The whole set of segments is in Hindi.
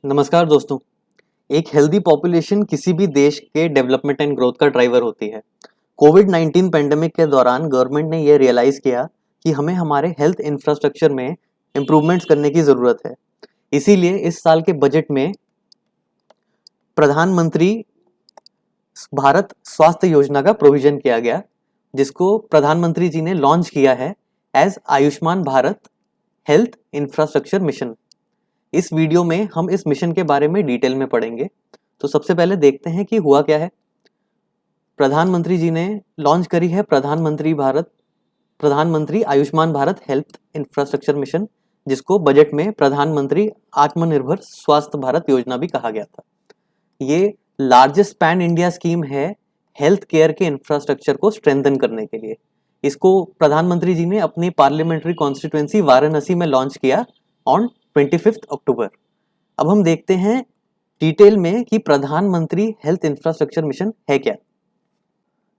नमस्कार दोस्तों। एक हेल्दी पॉपुलेशन किसी भी देश के डेवलपमेंट एंड ग्रोथ का ड्राइवर होती है। कोविड 19 पेंडेमिक के दौरान गवर्नमेंट ने यह रियलाइज किया कि हमें हमारे हेल्थ इंफ्रास्ट्रक्चर में इम्प्रूवमेंट्स करने की ज़रूरत है। इसीलिए इस साल के बजट में प्रधानमंत्री भारत स्वास्थ्य योजना का प्रोविजन किया गया, जिसको प्रधानमंत्री जी ने लॉन्च किया है as Ayushman Bharat health infrastructure mission. इस वीडियो में हम इस मिशन के बारे में डिटेल में पढ़ेंगे। तो सबसे पहले देखते हैं कि हुआ क्या है। प्रधानमंत्री जी ने लॉन्च करी है प्रधानमंत्री Ayushman Bharat health infrastructure mission, जिसको बजट में प्रधानमंत्री आत्मनिर्भर स्वास्थ्य भारत योजना भी कहा गया था। ये लार्जेस्ट पैन इंडिया स्कीम है हेल्थ केयर के इंफ्रास्ट्रक्चर को स्ट्रेंथन करने के लिए। इसको प्रधानमंत्री जी ने अपनी पार्लियामेंट्री कॉन्स्टिट्यूएंसी वाराणसी में लॉन्च किया ऑन 25 अक्टूबर। अब हम देखते हैं डिटेल में कि प्रधानमंत्री हेल्थ इंफ्रास्ट्रक्चर मिशन है क्या।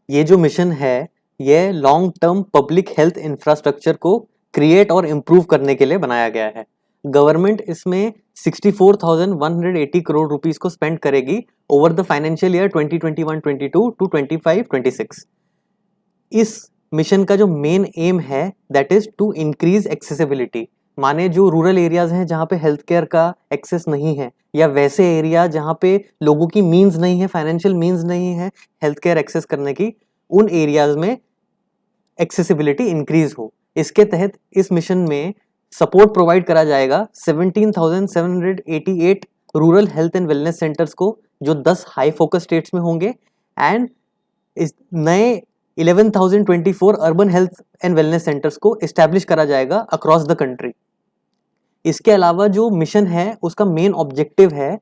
ये जो मिशन है ये long term public health infrastructure को क्रिएट और इम्प्रूव करने के लिए बनाया गया है। गवर्नमेंट इसमें 64,180 करोड़ रुपीस को स्पेंड करेगी over the financial year 2021-22 to 25-26। इस मिशन का जो मेन एम है that is to increase accessibility, माने जो रूरल एरियाज हैं जहाँ पे हेल्थ केयर का एक्सेस नहीं है, या वैसे एरिया जहाँ पे लोगों की मीन्स नहीं है, फाइनेंशियल मीन्स नहीं है हेल्थ केयर एक्सेस करने की, उन एरियाज में एक्सेसिबिलिटी इंक्रीज हो। इसके तहत इस मिशन में सपोर्ट प्रोवाइड करा जाएगा 17,788 rural health and wellness centres को, जो 10 हाई फोकस स्टेट्स में होंगे, एंड इस नए 11,024 urban health and wellness centres को एस्टैब्लिश करा जाएगा अक्रॉस द कंट्री। इसके अलावा जो मिशन है उसका मेन ऑब्जेक्टिव है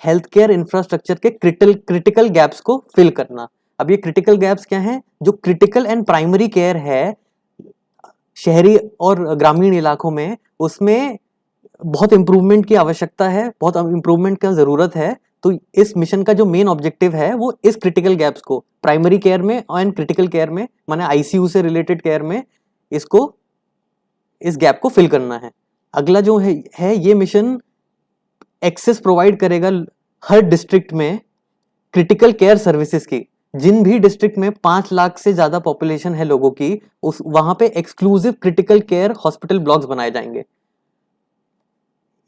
हेल्थ केयर इंफ्रास्ट्रक्चर के क्रिटिकल गैप्स को फिल करना। अब ये क्रिटिकल गैप्स क्या हैं? जो क्रिटिकल एंड प्राइमरी केयर है शहरी और ग्रामीण इलाकों में, उसमें बहुत इंप्रूवमेंट की आवश्यकता है, बहुत इंप्रूवमेंट का जरूरत है। तो इस मिशन का जो मेन ऑब्जेक्टिव है वो इस क्रिटिकल गैप्स को प्राइमरी केयर में एंड क्रिटिकल केयर में, माने आईसीयू से रिलेटेड केयर में, इस गैप को फिल करना है। अगला जो है ये मिशन एक्सेस प्रोवाइड करेगा हर डिस्ट्रिक्ट में क्रिटिकल केयर सर्विसेज की। जिन भी डिस्ट्रिक्ट में 5 लाख से ज्यादा पॉपुलेशन है लोगों की, उस वहां पे exclusive critical care hospital blocks बनाए जाएंगे।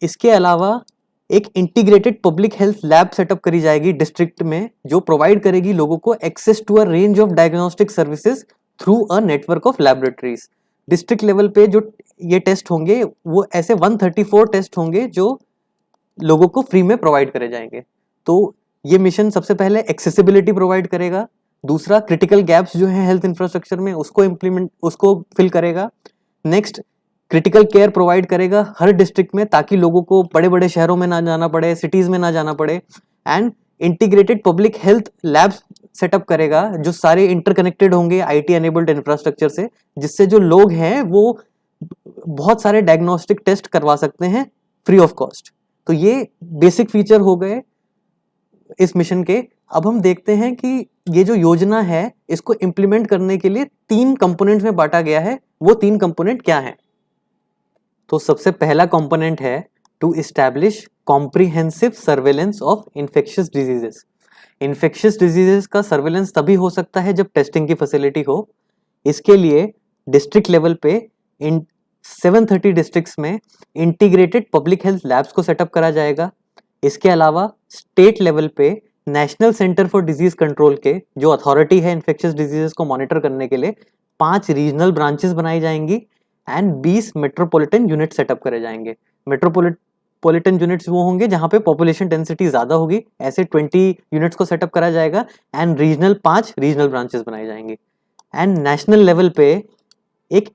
इसके अलावा एक integrated public health lab setup करी जाएगी डिस्ट्रिक्ट में, जो प्रोवाइड करेगी लोगों को access to a range of diagnostic services through a network of laboratories. District level पे जो ये टेस्ट होंगे वो ऐसे 134 टेस्ट होंगे जो लोगों को फ्री में प्रोवाइड करे जाएंगे। तो ये मिशन सबसे पहले एक्सेसिबिलिटी प्रोवाइड करेगा, दूसरा क्रिटिकल गैप्स जो है हेल्थ इंफ्रास्ट्रक्चर में उसको फिल करेगा, नेक्स्ट क्रिटिकल केयर प्रोवाइड करेगा हर डिस्ट्रिक्ट में ताकि लोगों को बड़े बड़े शहरों में ना जाना पड़े, सिटीज में ना जाना पड़े, and integrated public health labs setup करेगा जो सारे इंटरकनेक्टेड होंगे आईटी एनेबल्ड इंफ्रास्ट्रक्चर से, जिससे जो लोग हैं वो बहुत सारे डायग्नोस्टिक टेस्ट करवा सकते हैं फ्री ऑफ कॉस्ट। तो ये बेसिक फीचर हो गए इस मिशन के। अब हम देखते हैं कि ये जो योजना है इसको इंप्लीमेंट करने के लिए 3 कंपोनेंट्स में बांटा गया है। वो 3 कंपोनेंट क्या हैं? तो सबसे पहला कंपोनेंट है to establish comprehensive surveillance of infectious diseases. Infectious diseases का सर्वेलेंस तभी हो सकता है जब टेस्टिंग की फैसिलिटी हो। इसके लिए डिस्ट्रिक्ट लेवल पे इन 730 डिस्ट्रिक्ट्स में इंटीग्रेटेड पब्लिक हेल्थ लैब्स को सेटअप करा जाएगा। इसके अलावा स्टेट लेवल पे national centre for disease control के जो अथॉरिटी है इन्फेक्शियस डिजीजेस को मॉनिटर करने के लिए 5 रीजनल ब्रांचेस बनाई जाएंगी एंड 20 मेट्रोपॉलिटन यूनिट सेटअप करे जाएंगे। मेट्रोपॉलिटन यूनिट्स वो होंगे जहां पे पॉपुलेशन डेंसिटी ज्यादा होगी, ऐसे 20 यूनिट्स को सेटअप करा जाएगा, एंड रीजनल 5 रीजनल ब्रांचेस बनाई जाएंगी। एंड नेशनल लेवल पे एक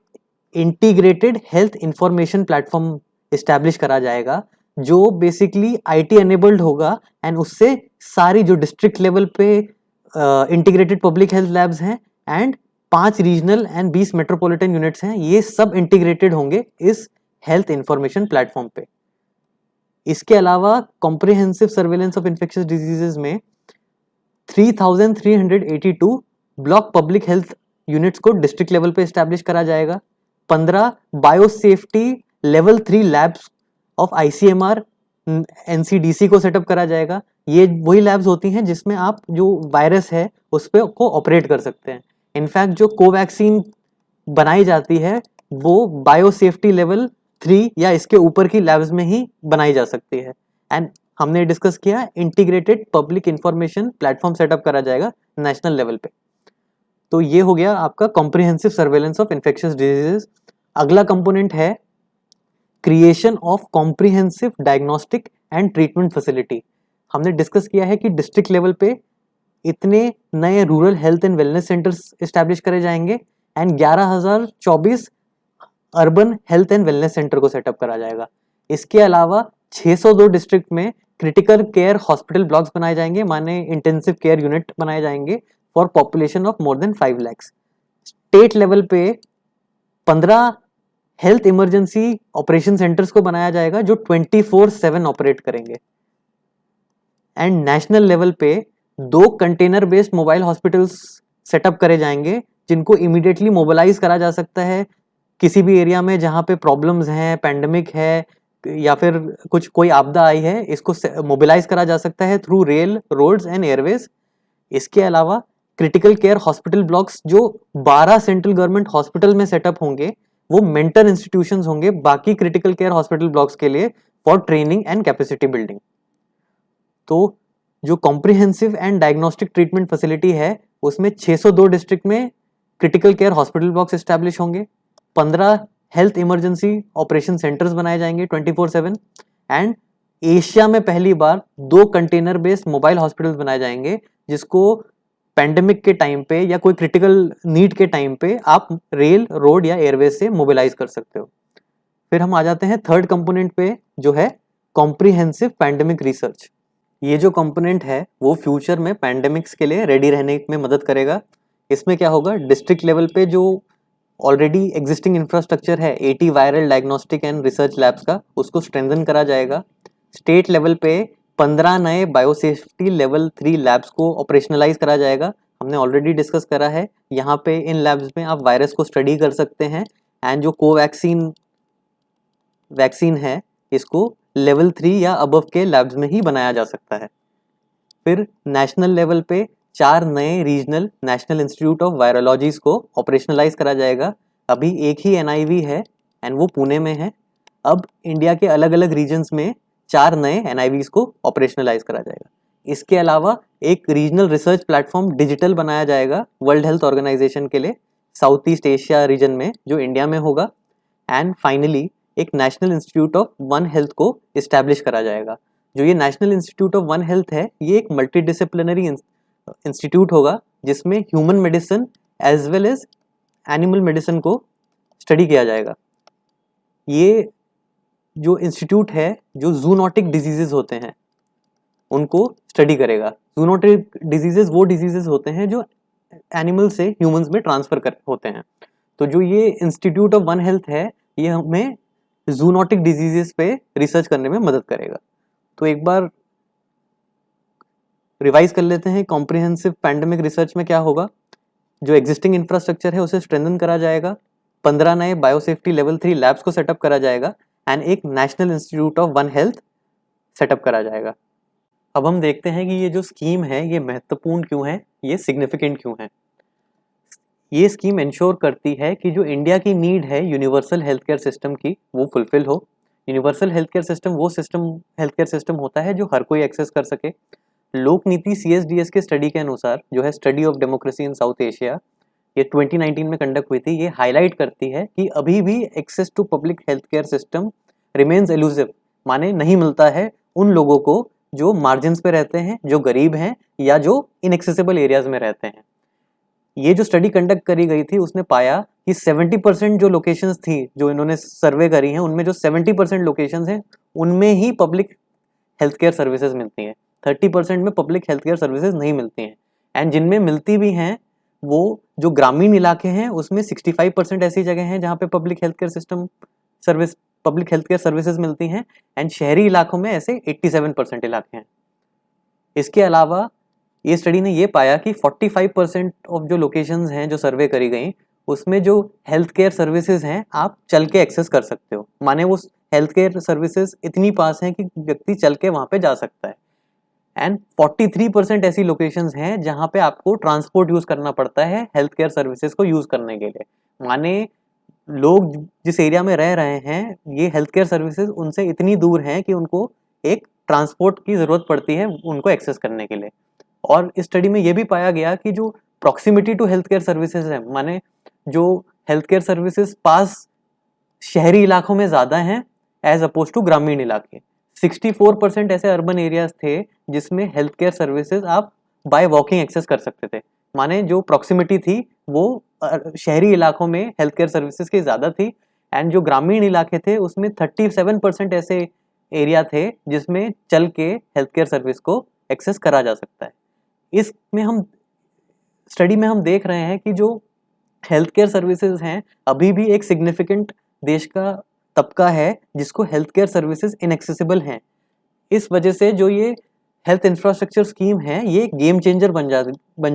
integrated health information platform establish करा जाएगा जो बेसिकली आईटी एनेबल्ड होगा, एंड उससे सारी जो डिस्ट्रिक्ट लेवल पे इंटीग्रेटेड पब्लिक हेल्थ लैब्स हैं and 5 regional and 20 metropolitan units हैं, ये सब इंटीग्रेटेड होंगे इस हेल्थ इंफॉर्मेशन प्लेटफॉर्म पे। इसके अलावा comprehensive surveillance of infectious diseases में 3,382 ब्लॉक पब्लिक हेल्थ यूनिट्स को डिस्ट्रिक्ट लेवल पे एस्टैब्लिश करा जाएगा। 15 biosafety level 3 labs of ICMR NCDC को सेटअप करा जाएगा। ये वही लैब्स होती हैं जिसमें आप जो वायरस है उस पर को ऑपरेट कर सकते हैं। इनफैक्ट जो कोवैक्सीन बनाई जाती है वो बायो सेफ्टी लेवल 3 या इसके ऊपर की लैब्स में ही बनाई जा सकती है। एंड हमने डिस्कस किया integrated public information platform setup करा जाएगा नेशनल लेवल पे। तो ये हो गया आपका comprehensive surveillance of infectious diseases. अगला कंपोनेंट है creation of comprehensive diagnostic and treatment facility. हमने डिस्कस किया है कि डिस्ट्रिक्ट लेवल पे इतने नए rural health and wellness centres establish करे जाएंगे and 11,024 urban health and wellness centre को सेटअप करा जाएगा। इसके अलावा 602 डिस्ट्रिक्ट में क्रिटिकल केयर हॉस्पिटल ब्लॉक्स बनाए जाएंगे, माने इंटेंसिव केयर यूनिट बनाए जाएंगे for population of more than 5 lakh. State level पे 15 हेल्थ इमरजेंसी ऑपरेशन सेंटर्स को बनाया जाएगा जो 24/7 ऑपरेट करेंगे। एंड नेशनल लेवल पे 2 container based mobile hospitals setup करे जाएंगे जिनको इमीडिएटली मोबिलाइज करा जा सकता है किसी भी एरिया में जहां पे प्रॉब्लम्स हैं, पैंडेमिक है या फिर कुछ कोई आपदा आई है, इसको मोबिलाइज करा जा सकता है through rail, roads and airways. इसके अलावा क्रिटिकल केयर हॉस्पिटल ब्लॉक्स जो 12 सेंट्रल गवर्नमेंट हॉस्पिटल में सेटअप होंगे वो मेंटर इंस्टीट्यूशंस होंगे बाकी क्रिटिकल केयर हॉस्पिटल ब्लॉक्स के लिए for training and capacity building. तो जो comprehensive and diagnostic treatment facility है उसमें 602 डिस्ट्रिक्ट में critical care hospital blocks establish होंगे, 15 हेल्थ इमरजेंसी ऑपरेशन सेंटर्स बनाए जाएंगे 24/7 एंड एशिया में पहली बार 2 कंटेनर बेस्ड मोबाइल हॉस्पिटल्स बनाए जाएंगे जिसको पैंडेमिक के टाइम पे या कोई क्रिटिकल नीड के टाइम पे आप रेल, रोड या एयरवेज से मोबिलाइज कर सकते हो। फिर हम आ जाते हैं थर्ड कंपोनेंट पे जो है कॉम्प्रिहेंसिव पैंडेमिक रिसर्च। ये जो कंपोनेंट है वो फ्यूचर में पैंडेमिक्स के लिए रेडी रहने में मदद करेगा। इसमें क्या होगा, डिस्ट्रिक्ट लेवल पे जो ऑलरेडी एग्जिस्टिंग इंफ्रास्ट्रक्चर है 80 viral diagnostic and research labs का, उसको स्ट्रेंथन करा जाएगा। स्टेट लेवल पे 15 नए बायोसेफ्टी लेवल 3 लैब्स को ऑपरेशनलाइज करा जाएगा। हमने ऑलरेडी डिस्कस करा है, यहाँ पे इन लैब्स में आप वायरस को स्टडी कर सकते हैं एंड जो कोवैक्सीन वैक्सीन है इसको लेवल 3 या अबव के लैब्स में ही बनाया जा सकता है। फिर नेशनल लेवल पे 4 नए रीजनल नेशनल इंस्टीट्यूट ऑफ वायरोलॉजीज को ऑपरेशनलाइज करा जाएगा। अभी एक ही एनआईवी है एंड वो पुणे में है। अब इंडिया के अलग अलग रीजन्स में 4 नए एनआईवीज को ऑपरेशनलाइज करा जाएगा। इसके अलावा एक रीजनल रिसर्च प्लेटफॉर्म डिजिटल बनाया जाएगा वर्ल्ड हेल्थ ऑर्गेनाइजेशन के लिए साउथ ईस्ट एशिया रीजन में, जो इंडिया में होगा। एंड फाइनली एक national institute of one health को इस्टेब्लिश करा जाएगा। जो ये national institute of one health है ये एक मल्टीडिसिप्लिनरी इंस्टीट्यूट होगा जिसमें human medicine as well as animal medicine को स्टडी किया जाएगा। ये जो इंस्टीट्यूट है जो जूनोटिक डिजीजेस होते हैं उनको स्टडी करेगा। जूनोटिक डिजीजेस वो डिजीजेस होते हैं जो एनिमल से ह्यूमंस में ट्रांसफर होते हैं। तो जो ये इंस्टीट्यूट ऑफ वन हेल्थ है ये हमें जूनोटिक डिजीजेस पे रिसर्च करने में मदद करेगा। तो एक बार रिवाइज कर लेते हैं, कॉम्प्रिहेंसिव पैंडेमिक रिसर्च में क्या होगा, जो एग्जिस्टिंग इंफ्रास्ट्रक्चर है उसे स्ट्रेंथन करा जाएगा, 15 नए बायोसेफ्टी लेवल 3 लैब्स को सेटअप करा जाएगा एंड एक national institute of one health setup करा जाएगा। अब हम देखते हैं कि ये जो स्कीम है ये महत्वपूर्ण क्यों है, ये सिग्निफिकेंट क्यों है। ये स्कीम इंश्योर करती है कि जो इंडिया की नीड है यूनिवर्सल हेल्थ केयर सिस्टम की वो फुलफिल हो। यूनिवर्सल हेल्थ केयर सिस्टम वो हेल्थ केयर सिस्टम होता है जो हर कोई एक्सेस कर सके। लोक नीति CSDS के स्टडी के अनुसार, जो है study of democracy in south Asia, ये 2019 में कंडक्ट हुई थी, ये हाईलाइट करती है कि अभी भी access to public health care system remains elusive, माने नहीं मिलता है उन लोगों को जो मार्जिन पे रहते हैं, जो गरीब हैं या जो इनएक्सेसिबल एरियाज में रहते हैं। ये जो स्टडी कंडक्ट करी गई थी उसने पाया कि 70% जो लोकेशंस थी जो इन्होंने सर्वे करी हैं उनमें जो 70% लोकेशंस हैं उनमें ही पब्लिक हेल्थ केयर सर्विसेज मिलती हैं, 30% में पब्लिक हेल्थ केयर सर्विसेज नहीं मिलती हैं। एंड जिनमें मिलती भी हैं वो जो ग्रामीण इलाके हैं उसमें 65% ऐसी जगह हैं जहाँ पे पब्लिक हेल्थ केयर सर्विसेज मिलती हैं एंड शहरी इलाकों में ऐसे 87% इलाके हैं। इसके अलावा ये स्टडी ने ये पाया कि 45% ऑफ जो लोकेशंस हैं जो सर्वे करी गई उसमें जो हेल्थ केयर सर्विसेज हैं आप चल के एक्सेस कर सकते हो, माने वो हेल्थ केयर सर्विसेज इतनी पास हैं कि व्यक्ति चल के वहाँ पे जा सकता है। एंड 43% ऐसी लोकेशंस हैं जहाँ पे आपको ट्रांसपोर्ट यूज करना पड़ता है हेल्थ केयर सर्विसेज को यूज करने के लिए। माने लोग जिस एरिया में रह रहे हैं ये हेल्थ केयर सर्विसेज उनसे इतनी दूर हैं कि उनको एक ट्रांसपोर्ट की ज़रूरत पड़ती है उनको एक्सेस करने के लिए। और इस स्टडी में ये भी पाया गया कि जो proximity to health care services है, माने जो हेल्थ केयर सर्विसेज पास शहरी इलाकों में ज़्यादा हैं एज अपोज टू ग्रामीण इलाके। 64% ऐसे अर्बन एरियाज थे जिसमें हेल्थ केयर सर्विसेज आप बाय वॉकिंग एक्सेस कर सकते थे। माने जो प्रॉक्सिमिटी थी वो शहरी इलाकों में हेल्थ केयर सर्विसेज की ज़्यादा थी, एंड जो ग्रामीण इलाके थे उसमें 37% ऐसे एरिया थे जिसमें चल के हेल्थ केयर सर्विस को एक्सेस करा जा सकता है। इसमें हम स्टडी में हम देख रहे हैं कि जो हेल्थ केयर सर्विसेज हैं अभी भी एक सिग्निफिकेंट देश का तबका है जिसको हेल्थ केयर सर्विसेज इनएक्सेसिबल हैं। इस वजह से जो ये हेल्थ इंफ्रास्ट्रक्चर स्कीम है ये गेम चेंजर बन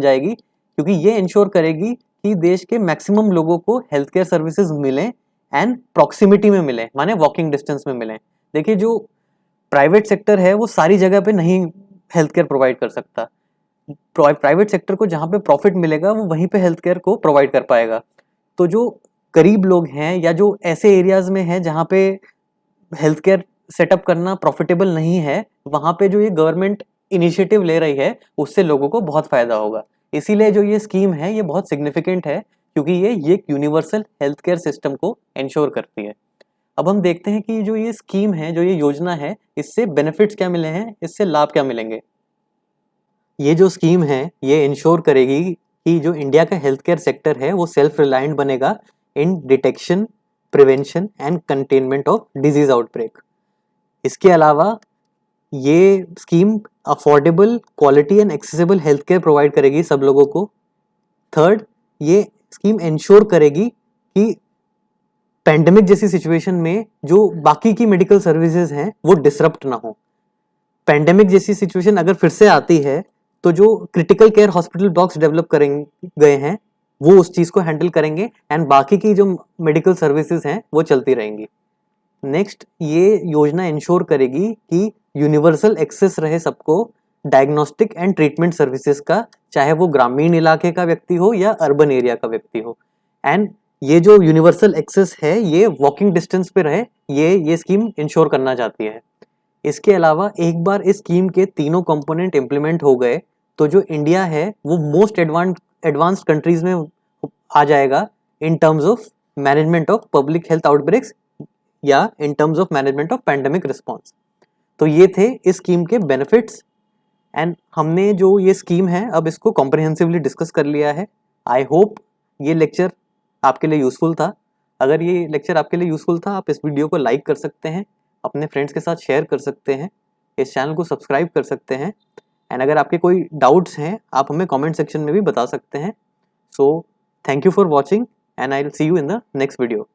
जाएगी, क्योंकि ये इंश्योर करेगी कि देश के मैक्सिमम लोगों को हेल्थ केयर सर्विसेज मिलें एंड प्रॉक्सिमिटी में मिलें, माने वॉकिंग डिस्टेंस में मिलें। देखिए जो प्राइवेट सेक्टर है वो सारी जगह पे नहीं हेल्थ केयर प्रोवाइड कर सकता। प्राइवेट सेक्टर को जहाँ पे प्रॉफिट मिलेगा वो वहीं पे हेल्थ केयर को प्रोवाइड कर पाएगा। तो जो गरीब लोग हैं या जो ऐसे एरियाज में हैं जहाँ पे हेल्थ केयर सेटअप करना प्रॉफिटेबल नहीं है, वहाँ पे जो ये गवर्नमेंट इनिशिएटिव ले रही है उससे लोगों को बहुत फायदा होगा। इसीलिए जो ये स्कीम है ये बहुत सिग्निफिकेंट है, क्योंकि ये यूनिवर्सल हेल्थ केयर सिस्टम को इंश्योर करती है। अब हम देखते हैं कि जो ये स्कीम है, जो ये योजना है, इससे बेनिफिट्स क्या मिले हैं, इससे लाभ क्या मिलेंगे। ये जो स्कीम है ये इंश्योर करेगी कि जो इंडिया का हेल्थ केयर सेक्टर है वो सेल्फ रिलायंट बनेगा in detection, prevention and containment of disease outbreak. इसके अलावा ये scheme affordable, quality and accessible health care provide करेगी सब लोगों को। थर्ड, ये स्कीम इंश्योर करेगी कि पैंडेमिक जैसी सिचुएशन में जो बाकी की मेडिकल सर्विसेज हैं वो डिसरप्ट ना हो। पैंडेमिक जैसी सिचुएशन अगर फिर से आती है तो जो critical care hospital blocks develop करेंगे गए हैं वो उस चीज को हैंडल करेंगे एंड बाकी की जो मेडिकल सर्विसेज हैं वो चलती रहेंगी। नेक्स्ट, ये योजना इंश्योर करेगी कि यूनिवर्सल एक्सेस रहे सबको डायग्नोस्टिक एंड ट्रीटमेंट सर्विसेज का, चाहे वो ग्रामीण इलाके का व्यक्ति हो या अर्बन एरिया का व्यक्ति हो। एंड ये जो यूनिवर्सल एक्सेस है ये वॉकिंग डिस्टेंस पे रहे, ये स्कीम इंश्योर करना चाहती है। इसके अलावा एक बार इस स्कीम के तीनों कंपोनेंट इंप्लीमेंट हो गए तो जो इंडिया है वो मोस्ट एडवांस्ड कंट्रीज में आ जाएगा in terms of management of public health outbreaks या in terms of management of pandemic response. तो ये थे इस स्कीम के बेनिफिट्स, एंड हमने जो ये स्कीम है अब इसको कॉम्प्रिहेंसिवली डिस्कस कर लिया है। आई होप ये लेक्चर आपके लिए यूजफुल था। अगर ये लेक्चर आपके लिए यूजफुल था आप इस वीडियो को लाइक कर सकते हैं, अपने फ्रेंड्स के साथ शेयर कर सकते हैं, इस चैनल को सब्सक्राइब कर सकते हैं, एंड अगर आपके कोई डाउट्स हैं आप हमें कमेंट सेक्शन में भी बता सकते हैं। So thank you for watching and I will see you in the next video.